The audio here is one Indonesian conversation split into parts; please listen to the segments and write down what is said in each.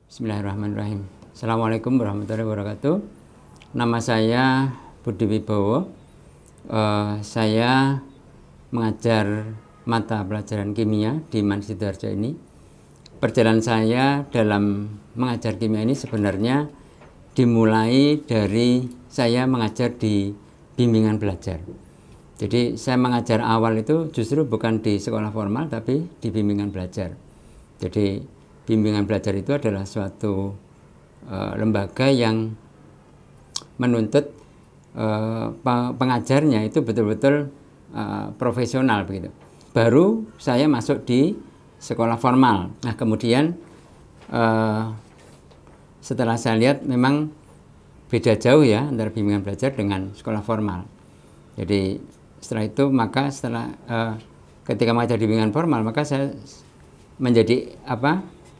Bismillahirrahmanirrahim. Assalamualaikum warahmatullahi wabarakatuh. Nama saya Budi Wibowo. Saya mengajar mata pelajaran kimia di Man Sidoarjo ini. Perjalanan saya dalam mengajar kimia ini sebenarnya dimulai dari saya mengajar di bimbingan belajar. Jadi saya mengajar awal itu justru bukan di sekolah formal tapi di bimbingan belajar. Jadi bimbingan belajar itu adalah suatu lembaga yang menuntut pengajarnya itu betul-betul profesional begitu. Baru saya masuk di sekolah formal. Nah kemudian setelah saya lihat memang beda jauh ya antara bimbingan belajar dengan sekolah formal. Jadi setelah itu maka ketika mengajar di bimbingan formal maka saya menjadi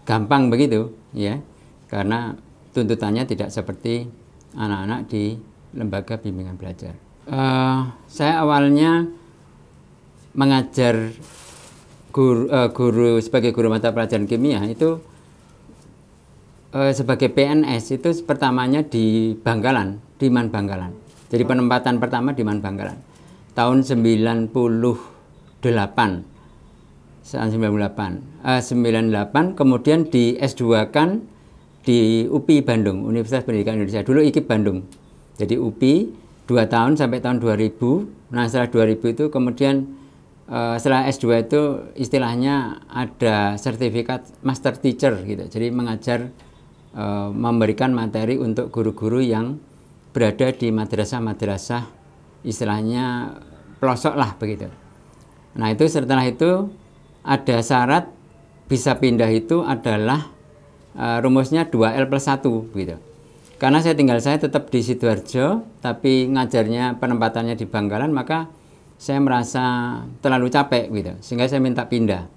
gampang begitu ya, karena tuntutannya tidak seperti anak-anak di lembaga bimbingan belajar. Saya awalnya mengajar sebagai guru mata pelajaran kimia itu sebagai PNS itu pertamanya di Bangkalan, di Man Bangkalan. Jadi penempatan pertama di Man Bangkalan tahun 98. 98 kemudian di S2 kan di UPI Bandung, Universitas Pendidikan Indonesia, dulu IKIP Bandung. Jadi UPI 2 tahun sampai tahun 2000. Nah setelah 2000 itu kemudian setelah S2 itu istilahnya ada sertifikat master teacher gitu. Jadi mengajar memberikan materi untuk guru-guru yang berada di madrasah-madrasah istilahnya pelosok lah begitu. Nah itu setelah itu ada syarat bisa pindah itu adalah rumusnya 2L+1 gitu. Karena saya tetap di Sidoarjo tapi ngajarnya penempatannya di Bangkalan, maka saya merasa terlalu capek gitu sehingga saya minta pindah.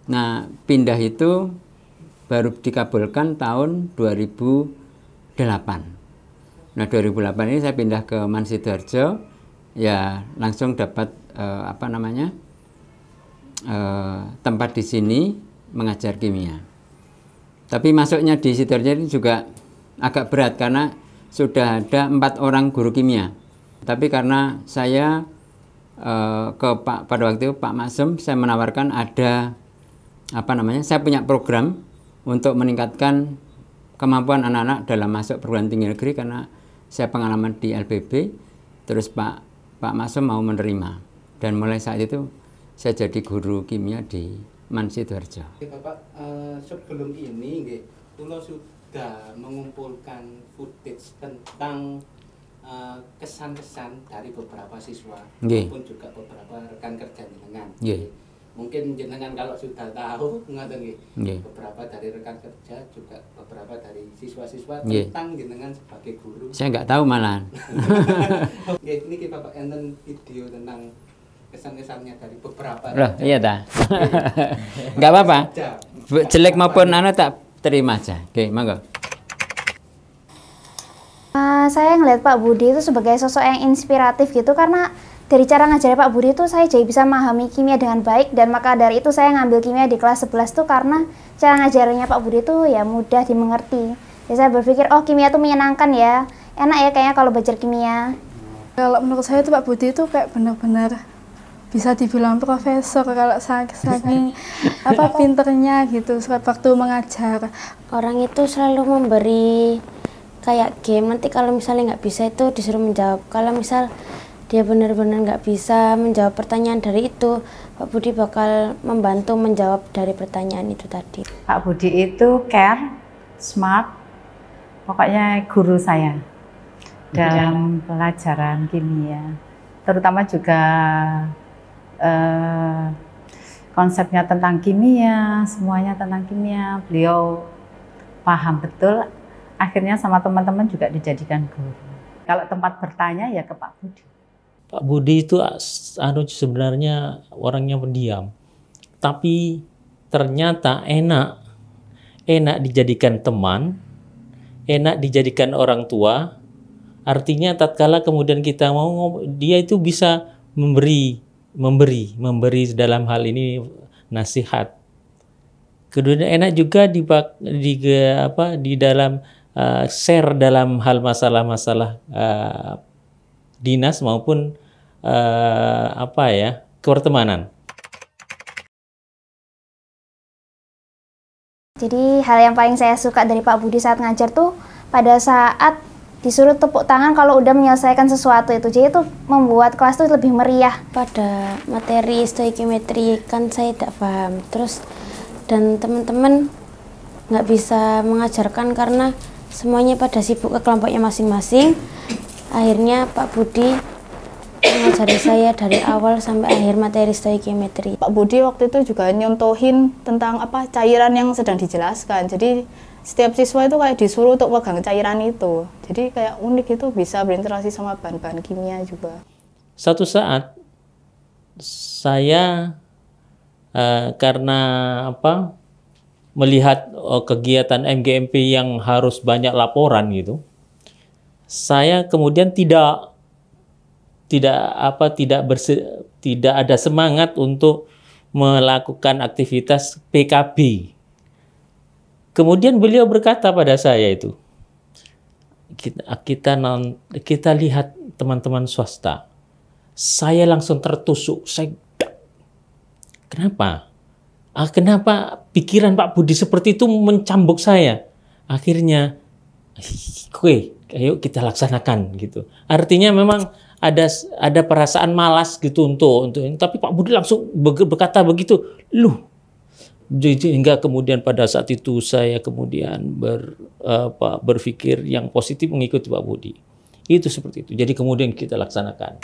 Nah pindah itu baru dikabulkan tahun 2008. Nah 2008 ini saya pindah ke Man Sidoarjo, ya langsung dapat tempat di sini mengajar kimia. Tapi masuknya di Sidoarjo ini juga agak berat karena sudah ada 4 orang guru kimia. Tapi karena saya pada waktu itu Pak Masum saya menawarkan ada saya punya program untuk meningkatkan kemampuan anak-anak dalam masuk perguruan tinggi negeri karena saya pengalaman di LPB. Terus Pak Masum mau menerima dan mulai saat itu saya jadi guru kimia di Man Sidoarjo. Bapak, sebelum ini Pulau sudah mengumpulkan footage tentang kesan-kesan dari beberapa siswa maupun juga beberapa rekan kerja jenengan. Mungkin jenengan kalau sudah tahu beberapa dari rekan kerja juga beberapa dari siswa-siswa tentang jenengan sebagai guru. Saya nggak tahu malahan. Ini Bapak enten video tentang kesan-kesannya dari beberapa. Loh, iya dah. Nggak apa-apa. Jelek maupun tak terima aja. Oke, monggo. Saya ngelihat Pak Budi itu sebagai sosok yang inspiratif gitu, karena dari cara ngajarnya Pak Budi itu saya jadi bisa memahami kimia dengan baik, dan maka dari itu saya ngambil kimia di kelas 11 tuh karena cara ngajarnya Pak Budi itu ya mudah dimengerti. Jadi saya berpikir, oh kimia itu menyenangkan ya, enak ya kayaknya kalau belajar kimia. Kalau menurut saya itu Pak Budi itu kayak benar-benar bisa dibilang profesor kalau saking pinternya gitu waktu mengajar. Orang itu selalu memberi kayak game, nanti kalau misalnya nggak bisa itu disuruh menjawab. Kalau misal dia benar-benar nggak bisa menjawab pertanyaan dari itu, Pak Budi bakal membantu menjawab dari pertanyaan itu tadi. Pak Budi itu care, smart, pokoknya guru saya dalam pelajaran kimia. Terutama juga konsepnya tentang kimia, semuanya tentang kimia, beliau paham betul. Akhirnya sama teman-teman juga dijadikan guru. Kalau tempat bertanya ya ke Pak Budi. Pak Budi itu sebenarnya orangnya pendiam, tapi ternyata enak dijadikan teman, enak dijadikan orang tua. Artinya tatkala kemudian kita mau, dia itu bisa memberi dalam hal ini nasihat. Kemudian enak juga di dalam share dalam hal masalah-masalah dinas maupun kepertemanan. Jadi hal yang paling saya suka dari Pak Budi saat ngajar tuh pada saat disuruh tepuk tangan kalau udah menyelesaikan sesuatu itu. Jadi itu membuat kelas tuh lebih meriah. Pada materi stoikiometri kan saya tidak paham. Terus dan teman-teman nggak bisa mengajarkan karena semuanya pada sibuk ke kelompoknya masing-masing. Akhirnya Pak Budi mengajari saya dari awal sampai akhir materi stoikiometri. Pak Budi waktu itu juga nyontohin tentang cairan yang sedang dijelaskan. Jadi setiap siswa itu kayak disuruh untuk pegang cairan itu. Jadi kayak unik, itu bisa berinteraksi sama bahan-bahan kimia juga. Satu saat saya karena melihat kegiatan MGMP yang harus banyak laporan gitu, saya kemudian tidak ada semangat untuk melakukan aktivitas PKB. Kemudian beliau berkata pada saya itu, kita lihat teman-teman swasta. Saya langsung tertusuk. Kenapa? Kenapa pikiran Pak Budi seperti itu mencambuk saya? Akhirnya, ayo kita laksanakan gitu. Artinya memang ada perasaan malas gitu untuk tapi Pak Budi langsung berkata begitu, hingga kemudian pada saat itu saya kemudian berpikir yang positif mengikuti Pak Budi. Itu seperti itu. Jadi kemudian kita laksanakan.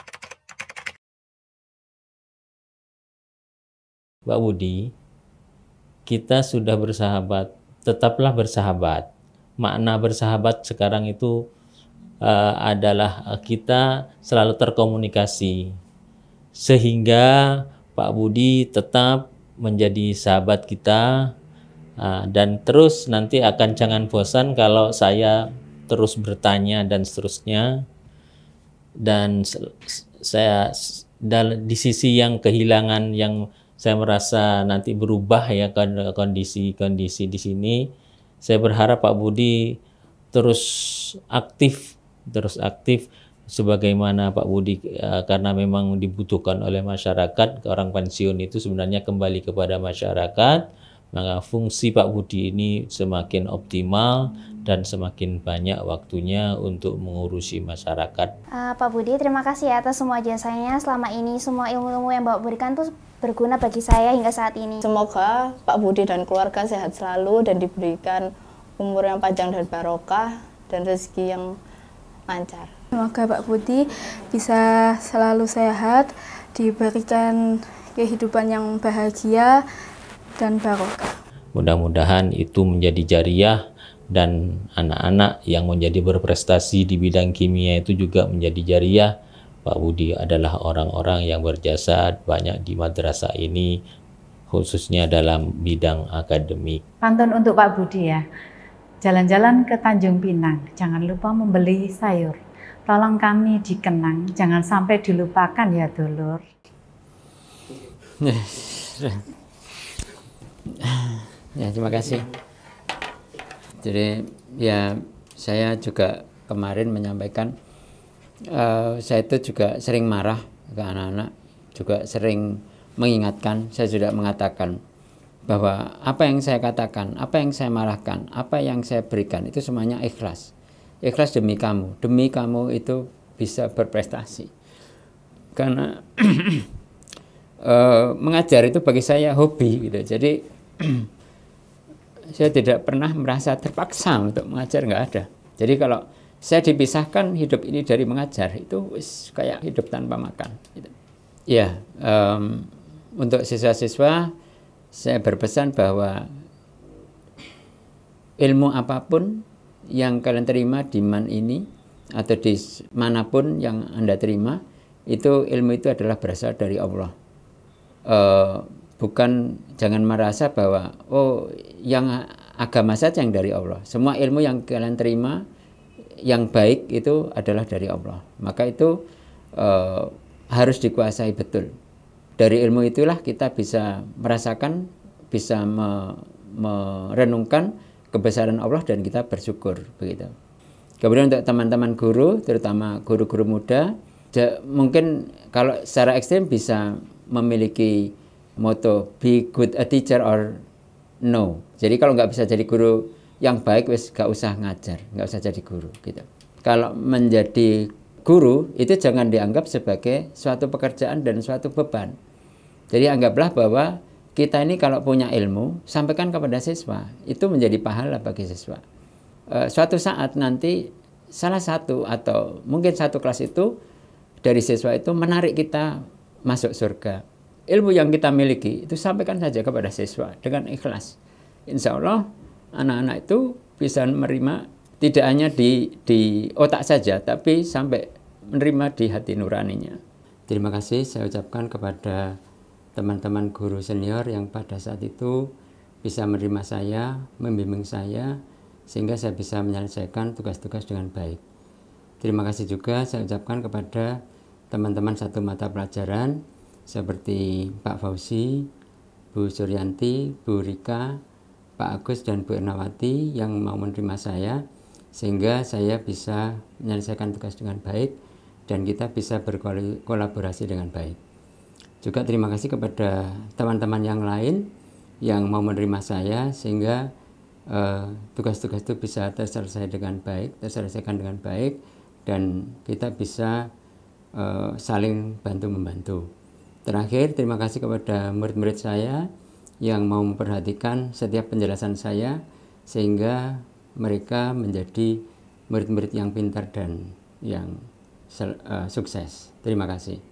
Pak Budi, kita sudah bersahabat, tetaplah bersahabat. Makna bersahabat sekarang itu adalah kita selalu terkomunikasi sehingga Pak Budi tetap menjadi sahabat kita dan terus nanti akan jangan bosan kalau saya terus bertanya dan seterusnya. Dan saya di sisi yang kehilangan yang saya merasa nanti berubah ya kondisi di sini, saya berharap Pak Budi terus aktif sebagaimana Pak Budi karena memang dibutuhkan oleh masyarakat. Orang pensiun itu sebenarnya kembali kepada masyarakat, maka fungsi Pak Budi ini semakin optimal dan semakin banyak waktunya untuk mengurusi masyarakat. Pak Budi, terima kasih atas semua jasanya selama ini. Semua ilmu-ilmu yang Bapak berikan tuh berguna bagi saya hingga saat ini. Semoga Pak Budi dan keluarga sehat selalu dan diberikan umur yang panjang dan barokah dan rezeki yang lancar. Semoga Pak Budi bisa selalu sehat, diberikan kehidupan yang bahagia dan barokah. Mudah-mudahan itu menjadi jariah dan anak-anak yang menjadi berprestasi di bidang kimia itu juga menjadi jariah. Pak Budi adalah orang-orang yang berjasa banyak di madrasah ini, khususnya dalam bidang akademik. Pantun untuk Pak Budi ya. Jalan-jalan ke Tanjung Pinang, jangan lupa membeli sayur. Tolong kami dikenang, jangan sampai dilupakan ya dulur. Ya, terima kasih. Jadi ya saya juga kemarin menyampaikan saya itu juga sering marah ke anak-anak, juga sering mengingatkan. Saya sudah mengatakan bahwa apa yang saya katakan, apa yang saya marahkan, apa yang saya berikan itu semuanya ikhlas. Ikhlas demi kamu itu bisa berprestasi. Karena mengajar itu bagi saya hobi gitu. Jadi saya tidak pernah merasa terpaksa untuk mengajar, nggak ada. Jadi kalau saya dipisahkan hidup ini dari mengajar, itu kayak hidup tanpa makan gitu. Ya, untuk siswa-siswa saya berpesan bahwa ilmu apapun yang kalian terima di MAN ini atau di manapun yang Anda terima, itu ilmu itu adalah berasal dari Allah. Bukan, jangan merasa bahwa yang agama saja yang dari Allah. Semua ilmu yang kalian terima yang baik itu adalah dari Allah. Maka itu harus dikuasai betul. Dari ilmu itulah kita bisa merasakan, bisa merenungkan kebesaran Allah dan kita bersyukur begitu. Kemudian untuk teman-teman guru, terutama guru-guru muda, mungkin kalau secara ekstrim bisa memiliki moto be good a teacher or no. Jadi kalau nggak bisa jadi guru yang baik, wes nggak usah ngajar, nggak usah jadi guru gitu. Kalau menjadi guru itu jangan dianggap sebagai suatu pekerjaan dan suatu beban. Jadi anggaplah bahwa kita ini kalau punya ilmu, sampaikan kepada siswa, itu menjadi pahala bagi siswa. Suatu saat nanti salah satu atau mungkin satu kelas itu dari siswa itu menarik kita masuk surga. Ilmu yang kita miliki itu sampaikan saja kepada siswa dengan ikhlas. Insya Allah anak-anak itu bisa menerima tidak hanya di otak saja, tapi sampai menerima di hati nuraninya. Terima kasih saya ucapkan kepada teman-teman guru senior yang pada saat itu bisa menerima saya, membimbing saya, sehingga saya bisa menyelesaikan tugas-tugas dengan baik. Terima kasih juga saya ucapkan kepada teman-teman satu mata pelajaran seperti Pak Fauzi, Bu Suryanti, Bu Rika, Pak Agus dan Bu Ernawati yang mau menerima saya, sehingga saya bisa menyelesaikan tugas dengan baik dan kita bisa berkolaborasi dengan baik. Juga terima kasih kepada teman-teman yang lain yang mau menerima saya, sehingga tugas-tugas itu bisa terselesaikan dengan baik, dan kita bisa saling bantu-membantu. Terakhir, terima kasih kepada murid-murid saya yang mau memperhatikan setiap penjelasan saya, sehingga mereka menjadi murid-murid yang pintar dan yang sukses. Terima kasih.